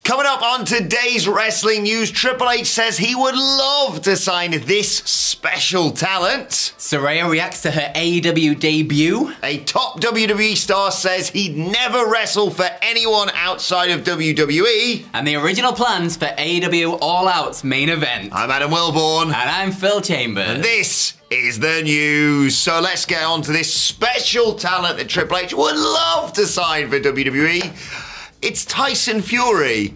Coming up on today's wrestling news, Triple H says he would love to sign this special talent. Saraya reacts to her AEW debut. A top WWE star says he'd never wrestle for anyone outside of WWE. And the original plans for AEW All Out's main event. I'm Adam Wilborn. And I'm Phil Chambers. And this is the news. So let's get on to this special talent that Triple H would love to sign for WWE. It's Tyson Fury.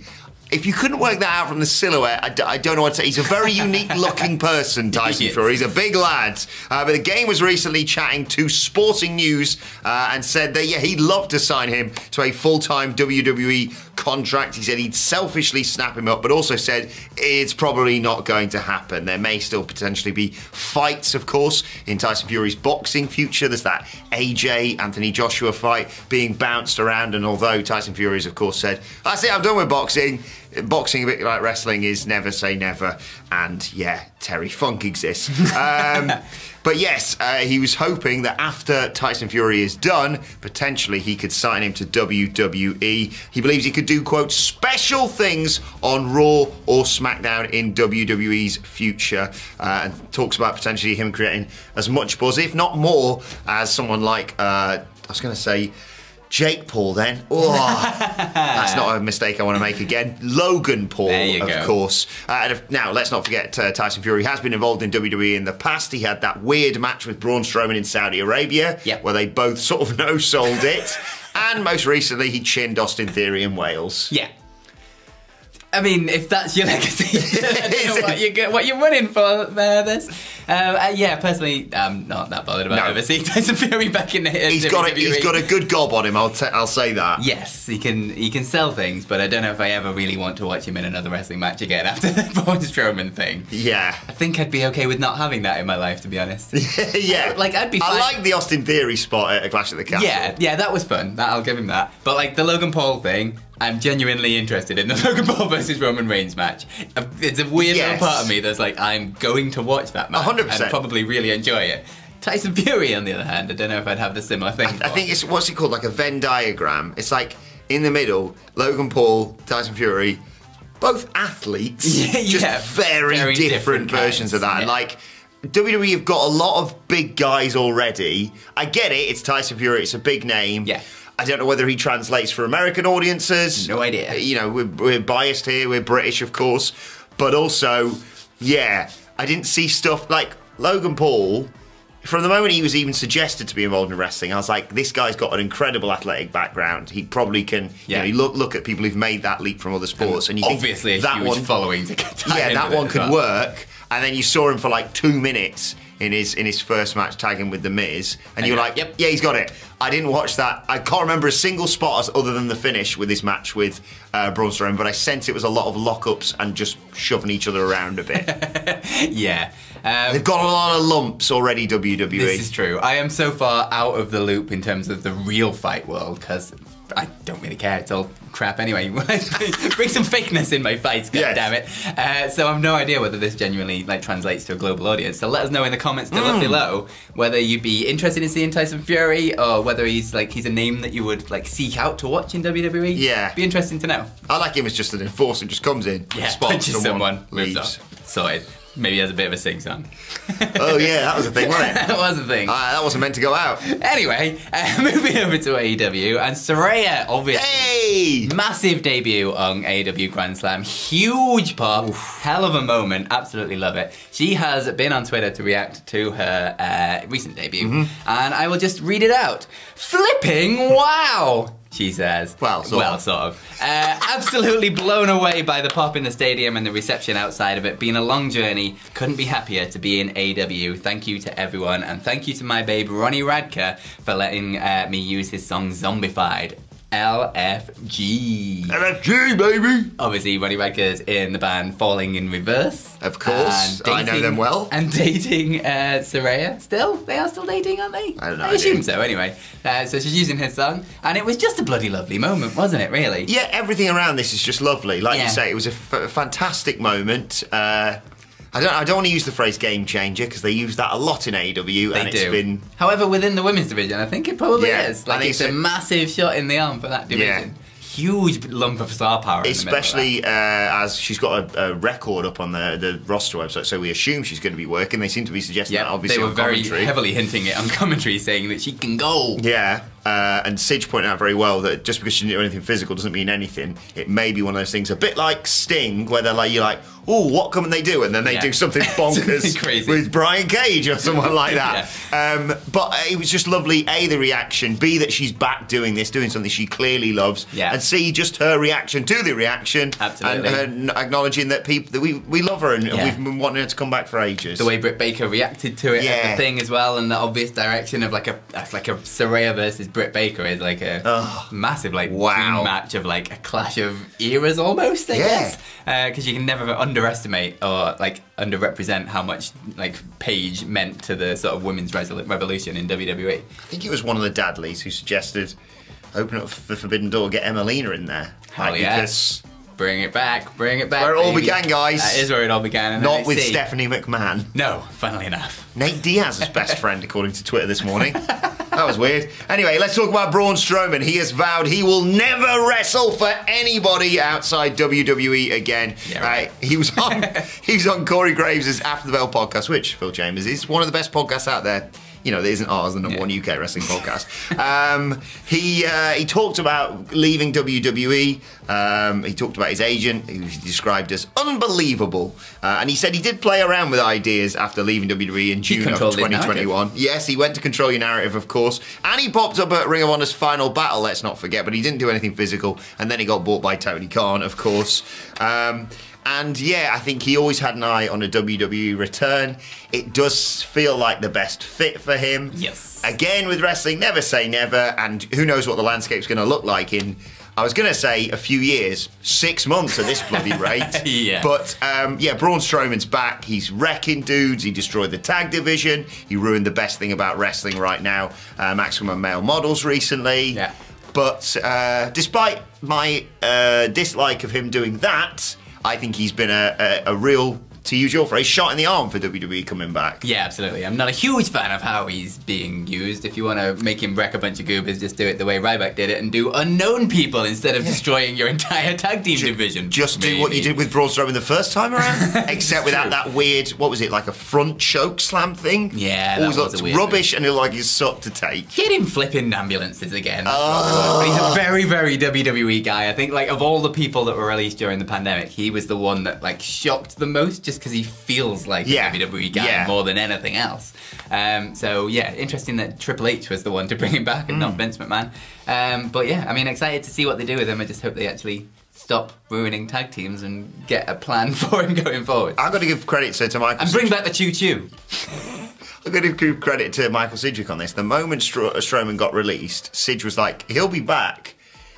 If you couldn't work that out from the silhouette, I don't know what to say. He's a very unique-looking person, Tyson Fury. He's a big lad. But the game was recently chatting to Sporting News and said that, yeah, he'd love to sign him to a full-time WWE contract. He said he'd selfishly snap him up, but also said it's probably not going to happen. There may still potentially be fights, of course, in Tyson Fury's boxing future. There's that AJ Anthony Joshua fight being bounced around, and although Tyson Fury has, of course, said, that's it, I'm done with boxing. Boxing, a bit like wrestling, is never say never, and yeah, Terry Funk exists. But yes, he was hoping that after Tyson Fury is done, potentially he could sign him to WWE. He believes he could do, quote, special things on Raw or SmackDown in WWE's future, and talks about potentially him creating as much buzz, if not more, as someone like, I was going to say, Jake Paul then. Oh, that's not a mistake I want to make again. Logan Paul, of course. Now, let's not forget Tyson Fury has been involved in WWE in the past. He had that weird match with Braun Strowman in Saudi Arabia, where they both sort of no-sold it. And most recently, he chinned Austin Theory in Wales. Yeah. I mean, if that's your legacy, I don't know what you're running for this. Yeah, personally, I'm not that bothered about ever seeing Tyson Fury back in the He's got a good gob on him, I'll say that. Yes, he can sell things, but I don't know if I ever really want to watch him in another wrestling match again after the Braun Strowman thing. Yeah. I think I'd be okay with not having that in my life, to be honest. Yeah. Like, I'd be fine. I like the Austin Theory spot at a Clash at the Castle. Yeah, that was fun. I'll give him that. But like the Logan Paul thing, I'm genuinely interested in the Logan Paul versus Roman Reigns match. It's a weird little part of me that's like, I'm going to watch that match 100%. and probably really enjoy it. Tyson Fury, on the other hand, I don't know if I'd have the similar thing. I think it's, what's it called, like a Venn diagram. It's like, in the middle, Logan Paul, Tyson Fury, both athletes, just very different versions of that. And like, WWE have got a lot of big guys already. I get it, it's Tyson Fury, it's a big name. Yeah. I don't know whether he translates for American audiences. No idea. You know, we're biased here, we're British, of course. But also, yeah, I didn't see stuff like Logan Paul. From the moment he was even suggested to be involved in wrestling, I was like, this guy's got an incredible athletic background. He probably can, you know, you look at people who've made that leap from other sports, and you obviously think that a huge one following to get that one could work. And then you saw him for like 2 minutes in his first match tagging with The Miz, and you're like, yeah, he's got it. I didn't watch that. I can't remember a single spot other than the finish with his match with Braun Strowman, but I sense it was a lot of lockups and just shoving each other around a bit. Yeah. They've got a lot of lumps already, WWE. This is true. I am so far out of the loop in terms of the real fight world, because I don't really care. It's all crap anyway. Bring some fakeness in my fights, goddammit. So I have no idea whether this genuinely translates to a global audience. So let us know in the comments down below whether you'd be interested in seeing Tyson Fury, or whether he's a name that you would seek out to watch in WWE. Yeah. Be interesting to know. I like him as just an enforcer, just comes in, punches someone, leaves. Sorted. Maybe he has a bit of a sing-song. Oh yeah, that was a thing, wasn't it? That was a thing. That wasn't meant to go out. Anyway, moving over to AEW, and Saraya, obviously, massive debut on AEW Grand Slam, huge pop, hell of a moment, absolutely love it. She has been on Twitter to react to her recent debut, and I will just read it out. Flipping wow! She says. Well, sort of. Absolutely blown away by the pop in the stadium and the reception outside of it. Been a long journey. Couldn't be happier to be in AEW. Thank you to everyone. And thank you to my babe, Ronnie Radke, for letting me use his song Zombified. LFG. LFG, baby! Obviously, Ronnie Radke is in the band Falling in Reverse. Of course, I know them well. And dating Saraya still? They are still dating, aren't they? I don't know. I assume so, anyway. So she's using his song, and it was just a bloody lovely moment, wasn't it, really? Yeah, everything around this is just lovely. Like you say, it was a fantastic moment. I don't want to use the phrase game changer because they use that a lot in AEW, and it's been. However, within the women's division, I think it probably is. Like, it's a massive shot in the arm for that division. huge lump of star power. Especially as she's got a record up on the roster website, so we assume she's going to be working. They seem to be suggesting that, obviously, they were on very commentary. heavily hinting it on commentary, saying that she can go. Yeah. And Sidge pointed out very well that just because she didn't do anything physical doesn't mean anything. It may be one of those things, a bit like Sting, where they're like, you're like, oh, what can they do? And then they do something bonkers crazy with Brian Cage or someone like that. But it was just lovely, A, the reaction, B, that she's back doing this, doing something she clearly loves, and C, just her reaction to the reaction. Absolutely. And her acknowledging that people that we love her and we've been wanting her to come back for ages. The way Britt Baker reacted to it and the thing as well, and the obvious direction of like a Saraya versus Britt Baker is like a massive dream match of like a clash of eras almost, I guess. Because you can never underestimate or like underrepresent how much like Paige meant to the sort of women's revolution in WWE. I think it was one of the Dadleys who suggested open up the Forbidden Door, get Emelina in there. Hell yes. Bring it back, where it all began, guys. That is where it all began. And not with Stephanie McMahon. No, funnily enough. Nate Diaz's best friend, according to Twitter this morning. That was weird. Anyway, let's talk about Braun Strowman. He has vowed he will never wrestle for anybody outside WWE again. Yeah, right. He was on Corey Graves' After the Bell podcast, which, Phil Chambers, is one of the best podcasts out there. You know, that isn't ours, the number one UK wrestling podcast. He talked about leaving WWE. He talked about his agent, who he described as unbelievable. And he said he did play around with ideas after leaving WWE in June of 2021. Yes, he went to Control Your Narrative, of course. And he popped up at Ring of Honor's Final Battle, let's not forget. But he didn't do anything physical. And then he got bought by Tony Khan, of course. And yeah, I think he always had an eye on a WWE return. It does feel like the best fit for him. Yes. Again, with wrestling, never say never. And who knows what the landscape's going to look like in, I was going to say a few years, 6 months at this bloody rate. But Braun Strowman's back. He's wrecking dudes. He destroyed the tag division. He ruined the best thing about wrestling right now, Maximum Male Models recently. Yeah. But despite my dislike of him doing that, I think he's been a real, to use your phrase, shot in the arm for WWE coming back. Yeah, absolutely. I'm not a huge fan of how he's being used. If you want to make him wreck a bunch of goobers, just do it the way Ryback did it and do unknown people instead of destroying your entire tag team division. Just do what you did with Braun Strowman the first time around, except without that weird, what was it, like a front choke slam thing? Yeah, that was a weird rubbish thing. And it looked like he sucked to take. Get him flipping ambulances again. But he's a very, very WWE guy. I think, like, of all the people that were released during the pandemic, he was the one that, like, shocked the most just because he feels like a WWE guy more than anything else. So yeah, interesting that Triple H was the one to bring him back and not Vince McMahon. But yeah, I mean, excited to see what they do with him. I just hope they actually stop ruining tag teams and get a plan for him going forward. I've got to give credit to Michael and bring back the choo-choo. I've got to give credit to Michael Sidgwick on this. The moment Strowman got released, Sidge was like, he'll be back.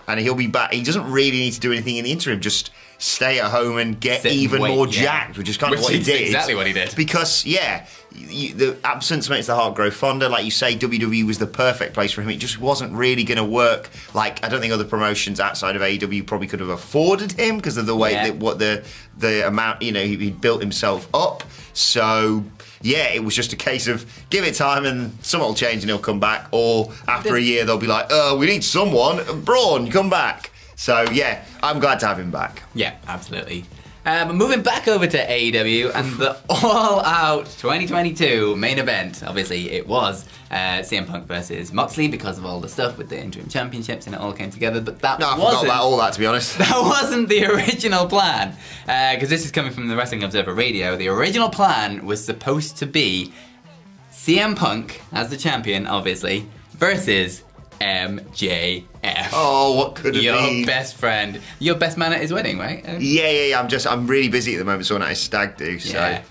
And he'll be back. He doesn't really need to do anything in the interim. Just stay at home and get even more jacked, which is kind of what he did. Exactly what he did. Because, the absence makes the heart grow fonder. Like you say, WWE was the perfect place for him. It just wasn't really going to work. Like, I don't think other promotions outside of AEW probably could have afforded him because of the way that the amount, he built himself up. So, yeah, it was just a case of give it time and something will change and he'll come back. Or after a year, they'll be like, we need someone. Braun, come back. So, yeah, I'm glad to have him back. Yeah, absolutely. Moving back over to AEW and the all-out 2022 main event. Obviously, it was CM Punk versus Moxley because of all the stuff with the interim championships and it all came together. But I forgot about all that, to be honest. That wasn't the original plan. Because this is coming from the Wrestling Observer Radio. The original plan was supposed to be CM Punk as the champion, obviously, versus MJF. Oh, what could it be? Your best friend. Your best man at his wedding, right? Yeah. I'm really busy at the moment, sorting out his stag do, so... Yeah.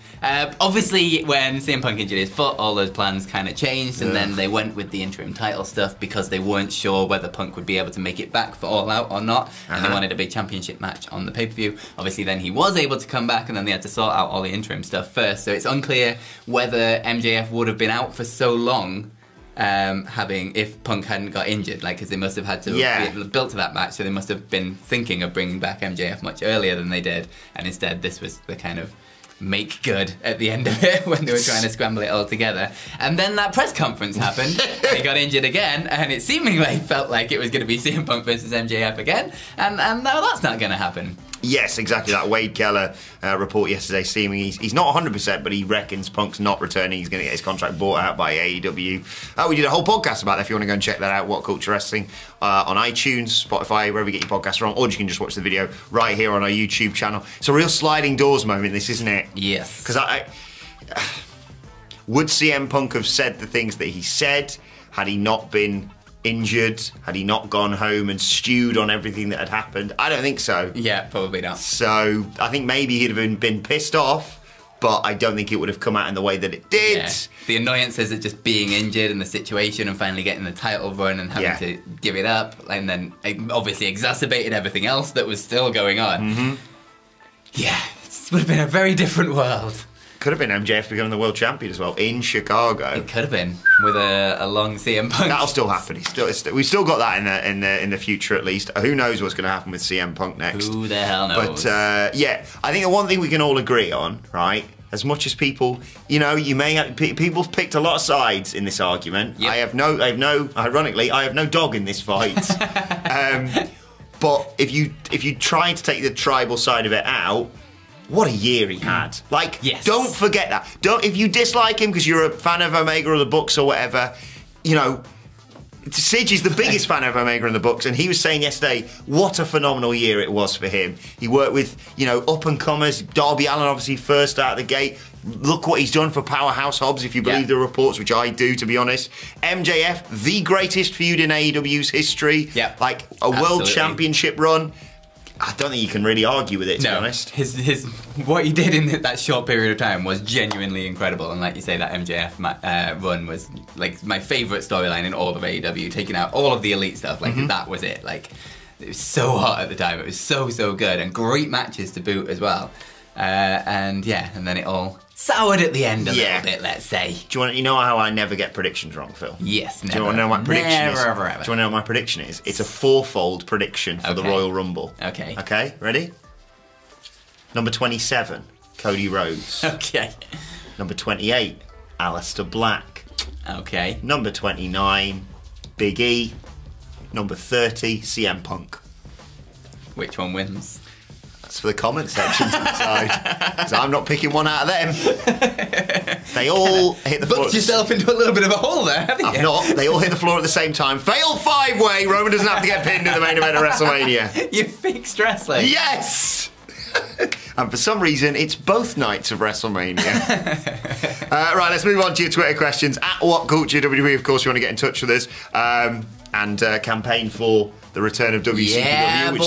Obviously, when CM Punk injured his foot, all those plans kind of changed, and then they went with the interim title stuff because they weren't sure whether Punk would be able to make it back for All Out or not, and they wanted a big championship match on the pay-per-view. Obviously, then he was able to come back, and then they had to sort out all the interim stuff first, so it's unclear whether MJF would have been out for so long if Punk hadn't got injured, because they must have had to be built to that match, so they must have been thinking of bringing back MJF much earlier than they did, and instead this was the kind of make good at the end of it when they were trying to scramble it all together. And then that press conference happened, and he got injured again, and it seemingly felt like it was going to be CM Punk versus MJF again, and now that's not going to happen. Yes, exactly. That Wade Keller report yesterday, seeming he's not 100%, but he reckons Punk's not returning. He's going to get his contract bought out by AEW. We did a whole podcast about that. If you want to go and check that out, What Culture Wrestling, on iTunes, Spotify, wherever you get your podcasts from, or you can just watch the video right here on our YouTube channel. It's a real sliding doors moment, this, isn't it? Yes. Because would CM Punk have said the things that he said had he not been injured, had he not gone home and stewed on everything that had happened? I don't think so. Yeah, probably not. So I think maybe he'd have been pissed off, but I don't think it would have come out in the way that it did. Yeah. The annoyances of just being injured in the situation and finally getting the title run and having to give it up, and then it obviously exacerbated everything else that was still going on. Mm-hmm. Yeah, it would have been a very different world. Could have been MJF becoming the world champion as well in Chicago. It could have been with a long CM Punk. That'll still happen. We've still got that in the future at least. Who knows what's going to happen with CM Punk next? Who the hell knows? But yeah, I think the one thing we can all agree on, right? As much as people, people picked a lot of sides in this argument. Yep. Ironically, I have no dog in this fight. But if you try to take the tribal side of it out, what a year he had. Don't forget that. If you dislike him because you're a fan of Omega or the books or whatever, Sige is the biggest fan of Omega in the books, and he was saying yesterday what a phenomenal year it was for him. He worked with, up-and-comers, Darby Allin obviously first out of the gate. Look what he's done for Powerhouse Hobbs, if you believe the reports, which I do, to be honest. MJF, the greatest feud in AEW's history. Yeah, world championship run. I don't think you can really argue with it, to be honest. His what he did in that short period of time was genuinely incredible, and like you say, that MJF run was like my favourite storyline in all of AEW, taking out all of the elite stuff. That was it. It was so hot at the time. It was so good, and great matches to boot as well. And then it all soured at the end a little bit, let's say. Do you know how I never get predictions wrong, Phil? Yes, never. Do you want to know what my prediction is? Never, ever. Do you want to know what my prediction is? It's a fourfold prediction for the Royal Rumble. Okay. Okay, ready? Number 27, Cody Rhodes. Okay. Number 28, Aleister Black. Okay. Number 29, Big E. Number 30, CM Punk. Which one wins? For the comment section to decide. So I'm not picking one out of them. They all hit the floor. Booked yourself into a little bit of a hole there, haven't you? I've not. They all hit the floor at the same time. Fail 5-way. Roman doesn't have to get pinned in the main event of WrestleMania. You fixed wrestling. Yes! And for some reason, it's both nights of WrestleMania. Right, let's move on to your Twitter questions. At WhatCulture WWE, of course, you want to get in touch with us. And campaign for the return of WCW. Yeah, which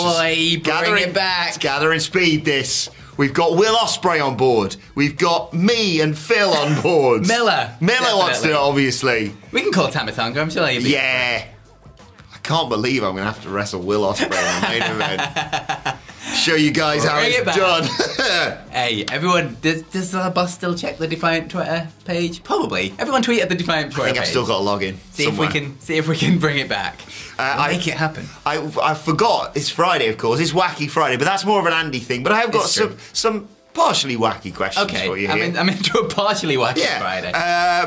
bring it back. It's gathering speed, this. We've got Will Ospreay on board. We've got me and Phil on board. Miller wants to, obviously. We can call Tamatonga, I'm sure he'll be. Yeah. I can't believe I'm going to have to wrestle Will Ospreay in the main event. Show you guys how it's done. Hey, everyone, does our boss still check the Defiant Twitter page? Probably. Everyone tweet at the Defiant Twitter page. I think I've still got to log in. See if we can bring it back. Make it happen. I forgot. It's Friday, of course. It's Wacky Friday, but that's more of an Andy thing. But I have got some partially wacky questions for you here. I'm into a partially wacky Friday.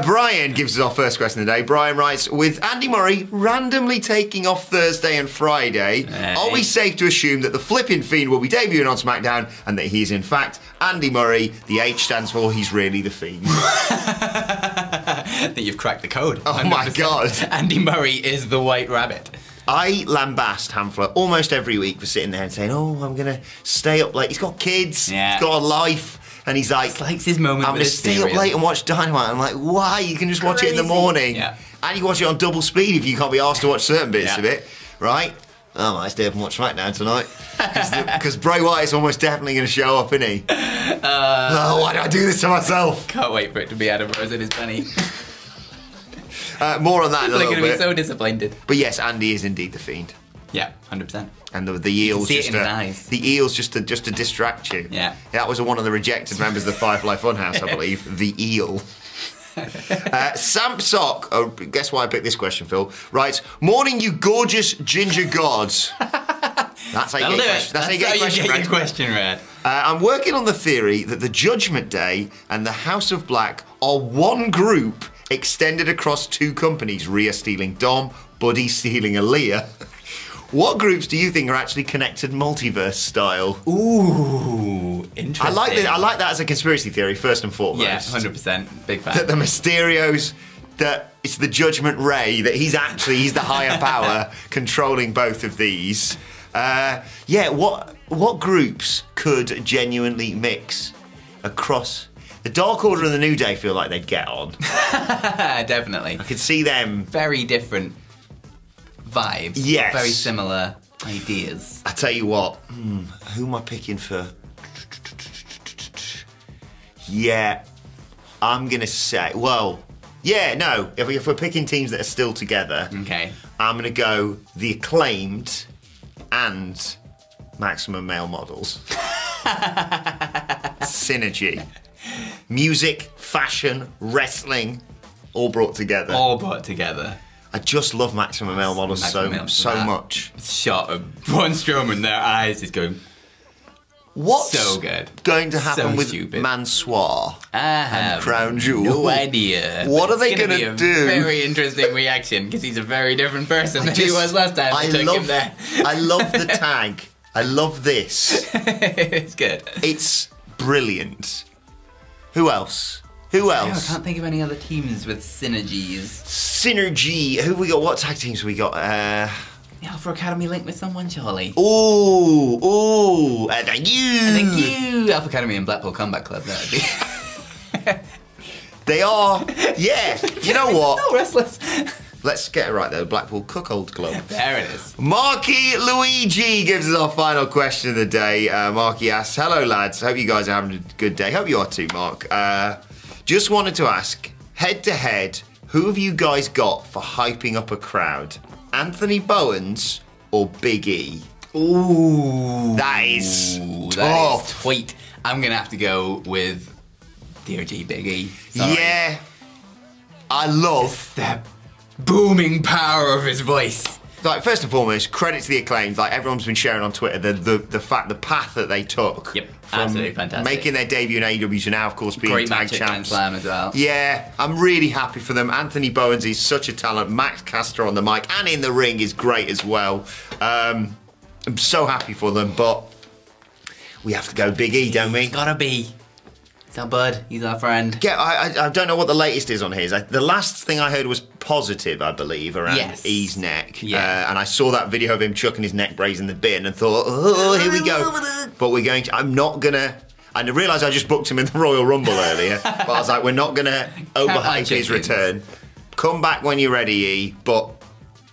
Brian gives us our first question today. Brian writes, with Andy Murray randomly taking off Thursday and Friday, are we safe to assume that the flipping Fiend will be debuting on SmackDown and that he's in fact Andy Murray? The H stands for he's really the Fiend. I think you've cracked the code. Oh 100%. My God. Andy Murray is the White Rabbit. I lambast Hamfler almost every week for sitting there and saying, I'm going to stay up late. He's got kids, he's got a life, and he's like, it's his moment. I'm going to stay up late and watch Dynamite. I'm like, why? You can just watch it in the morning. Yeah. And you watch it on double speed if you can't be asked to watch certain bits of it, right? I might stay up and watch SmackDown tonight. Because Bray Wyatt's almost definitely going to show up, isn't he? Why do I do this to myself? Can't wait for it to be Adam Rose and his bunny. More on that in a little bit. They're going to be so disappointed. But yes, Andy is indeed the Fiend. Yeah, 100%. And the eel's the eel's just to distract you. Yeah. That was one of the rejected members of the Firefly Funhouse, I believe. The eel. Samp Sock, guess why I picked this question, Phil, writes, morning, you gorgeous ginger gods. That's how you get your question read. I'm working on the theory that the Judgment Day and the House of Black are one group extended across two companies, Rhea stealing Dom, Buddy stealing Aaliyah. What groups do you think are actually connected multiverse style? Ooh, interesting. I like that as a conspiracy theory, first and foremost. Yeah, 100%. Big fan. That the Mysterios, that it's the Judgment Ray, that he's the higher power controlling both of these. What groups could genuinely mix across? The Dark Order and the New Day feel like they'd get on. Definitely. I could see them. Very different vibes. Yes. Very similar ideas. I tell you what, who am I picking for? Yeah, I'm going to say, if we're picking teams that are still together, okay, I'm going to go The Acclaimed and Maximum Male Models. Synergy. Music, fashion, wrestling, all brought together. All brought together. I just love Maximum Male Models so much. Shot of Braun Strowman, their eyes is going. What's so good. Going to happen with Mansoor and Crown Jewel? No idea. What are they going to do? Very interesting reaction because he's a very different person than he was last time. I love the tag. I love this. It's good. It's brilliant. Who else? I can't think of any other teams with synergies. Synergy. Who have we got? What tag teams have we got? The Alpha Academy linked with someone, surely. Ooh. Thank you. Alpha Academy and Blackpool Combat Club, that would be. They are. Yeah. You know what? No wrestlers. Let's get it right though. Blackpool Cuckold Club. There it is. Marky Luigi gives us our final question of the day. Marky asks, "Hello lads, hope you guys are having a good day." Hope you are too, Mark. Just wanted to ask, head to head, who have you guys got for hyping up a crowd? Anthony Bowens or Big E? Ooh. That is tough. That is tweet. I'm going to have to go with DOG Big E. Sorry. Yeah. I love the booming power of his voice. Like, first and foremost, credit to The Acclaimed. Like, everyone's been sharing on Twitter the path that they took. Yep, absolutely fantastic. Making their debut in AEW to now, of course, being great tag match at champs. Grand Slam as well. Yeah, I'm really happy for them. Anthony Bowens is such a talent. Max Caster on the mic and in the ring is great as well. I'm so happy for them, but we have to go Big E, don't we? It's gotta be. He's our bud. He's our friend. Yeah, I don't know what the latest is on his. The last thing I heard was positive, I believe, around E's neck. Yeah. And I saw that video of him chucking his neck brace in the bin and thought, oh, here we go. But I'm not going to... I realised I just booked him in the Royal Rumble earlier. But I was like, we're not going to overhype his return. Come back when you're ready, E. But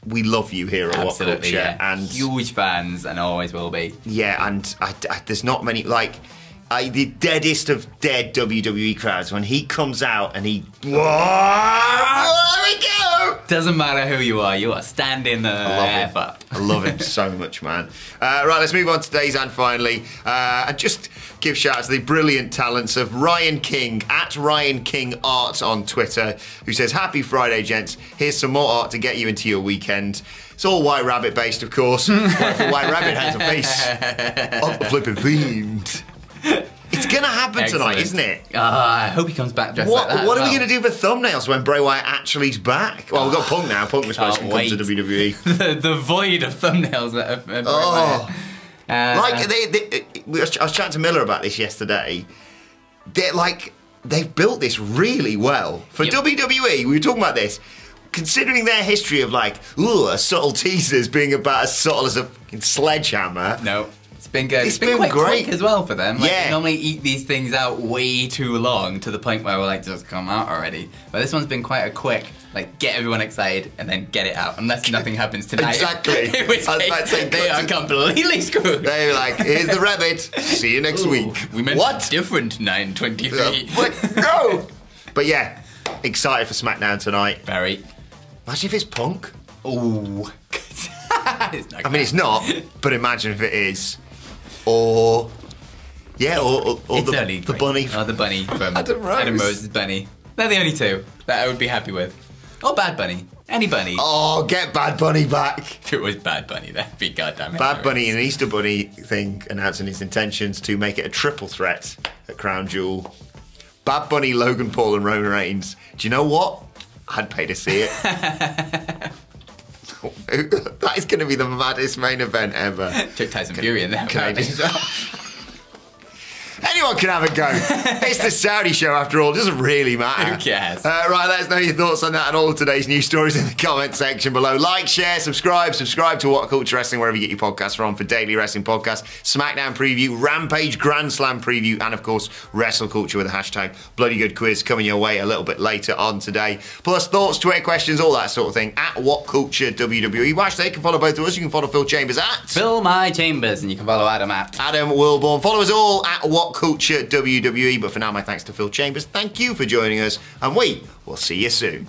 we love you here at WhatCulture. Yeah. And huge fans and always will be. Yeah, and there's not many... the deadest of dead WWE crowds, when he comes out and he... Whoa, there we go! Doesn't matter who you are standing the F up. I love him so much, man. Right, let's move on to today's and finally. And just give shout out to the brilliant talents of Ryan King, at Ryan King Art on Twitter, who says, "Happy Friday, gents. Here's some more art to get you into your weekend." It's all White Rabbit based, of course. White Rabbit has a face of a flipping fiend. It's going to happen tonight, isn't it? I hope he comes back dressed like that. What are we going to do for thumbnails when Bray Wyatt actually's back? Well, we've got Punk now. Punk was supposed to come to WWE. the void of thumbnails that have I was chatting to Miller about this yesterday. They've built this really well. For WWE, we were talking about this. Considering their history of subtle teasers being about as subtle as a sledgehammer. No. It's been good. It's been quite great quick as well for them. They normally eat these things out way too long to the point where we're just come out already. But this one's been quite a quick, get everyone excited and then get it out, unless nothing happens tonight. Exactly. In which case, they are completely screwed. They're like, here's the rabbit. See you next week. We meant different 9/23. No. But yeah, excited for SmackDown tonight. Very. Imagine if it's Punk. Ooh. It's not, but imagine if it is. Or the bunny. Oh, the bunny from Adam Rose. Adam Rose's bunny. They're the only two that I would be happy with. Or Bad Bunny. Any bunny. Oh, get Bad Bunny back. If it was Bad Bunny, that'd be goddamn it. Bad Bunny and an Easter Bunny thing announcing his intentions to make it a triple threat at Crown Jewel. Bad Bunny, Logan Paul and Roman Reigns. Do you know what? I'd pay to see it. That is going to be the maddest main event ever. Took Tyson Fury in there. Anyone can have a go. It's the Saudi show after all. It doesn't really matter. Who cares? Right, let us know your thoughts on that and all of today's news stories in the comment section below. Like, share, subscribe to WhatCulture Wrestling wherever you get your podcasts from for daily wrestling podcasts, SmackDown preview, Rampage Grand Slam preview, and of course Wrestle Culture with the hashtag Bloody Good Quiz coming your way a little bit later on today. Plus thoughts, Twitter questions, all that sort of thing at WhatCulture WWE. Watch, they can follow both of us. You can follow Phil Chambers at Phil My Chambers, and you can follow Adam at Adam Wilborn. Follow us all at WhatCulture WWE. But for now, my thanks to Phil Chambers. Thank you for joining us, and we will see you soon.